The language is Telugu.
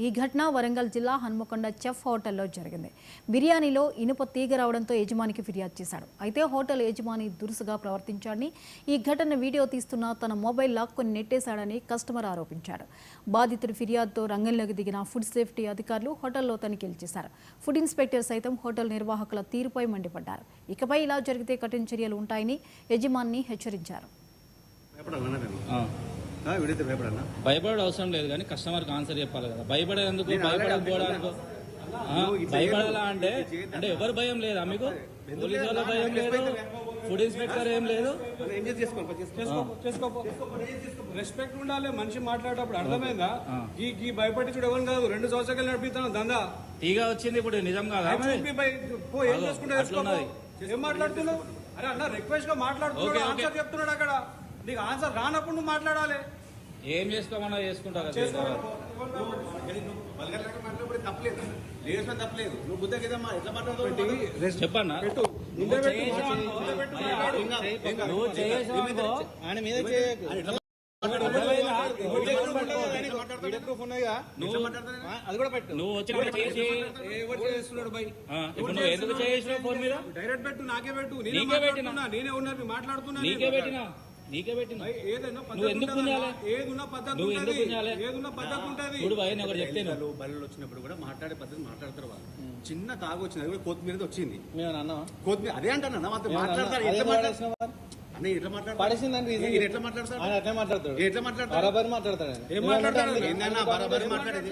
ఈ ఘటన వరంగల్ జిల్లా హన్మకొండ చెఫ్ హోటల్లో జరిగింది. బిర్యానీలో ఇనుప తీగ రావడంతో యజమానికి ఫిర్యాదు చేశాడు. అయితే హోటల్ యజమాని దురుసుగా ప్రవర్తించాడని, ఈ ఘటన వీడియో తీస్తున్న తన మొబైల్ లాక్కొని నెట్టేశాడని కస్టమర్ ఆరోపించాడు. బాధితుడి ఫిర్యాదుతో రంగంలోకి దిగిన ఫుడ్ సేఫ్టీ అధికారులు హోటల్లో తనిఖీలు చేశారు. ఫుడ్ ఇన్స్పెక్టర్ సైతం హోటల్ నిర్వాహకుల తీరుపై మండిపడ్డారు. ఇకపై ఇలా జరిగితే కఠిన చర్యలు ఉంటాయని యజమాని హెచ్చరించారు. భయపడే అవసరం లేదు కానీ కస్టమర్కి ఆన్సర్ చెప్పాలి కదా. భయపడేందుకు భయపడకపోవడానికి భయపడాలా అంటే ఎవరు భయం లేదా మీకు? పోలీసు వాళ్ళ భయం లేదు, ఫుడ్ ఇన్స్పెక్టర్ ఏం లేదు. రెస్పెక్ట్ ఉండాలి మనిషి మాట్లాడేటప్పుడు, అర్థమైందా? ఈ భయపడించుడు ఎవరు కాదు. 2 సంవత్సరాలు నడిపిస్తాను దందా. తీగా వచ్చింది ఇప్పుడు నిజం కాదా? ఏం చేసుకుంటే ఏం మాట్లాడుతున్నావు? అరే అన్న రిక్వెస్ట్ గా మాట్లాడుతున్నాడు, ఆన్సర్ చెప్తున్నాడు. అక్కడ నీకు ఆన్సర్ రానప్పుడు నువ్వు మాట్లాడాలి. ఏం చేసుకోమన్నా చేసుకుంటా తప్పలేదు. నువ్వు బుద్ధ కిందమ్మా ఎట్లా మాట్లాడుతావు చెప్పన్నా. నువ్వు ఎందుకు చేసినావు? ఫోన్ మీద డైరెక్ట్ పెట్టు, నాకే పెట్టు. నేనే ఉన్నారు మాట్లాడుతున్నా. నీకే పెట్టిన ఏదున్నా పద్ధతి ఉంటుంది. బళ్ళు వచ్చినప్పుడు కూడా మాట్లాడే పద్ధతి మాట్లాడతారు వాళ్ళు. చిన్న తాగు వచ్చింది, అది కూడా కొత్తిమీర వచ్చింది. కొత్తిమీర అదే అంటాను మాట్లాడతారు. ఎట్లా మాట్లాడతారు? ఎట్లా మాట్లాడతాడు? ఎట్లా మాట్లాడతాడు? ఏం మాట్లాడతాడు? ఏందన్నా బరాబరి మాట్లాడేది?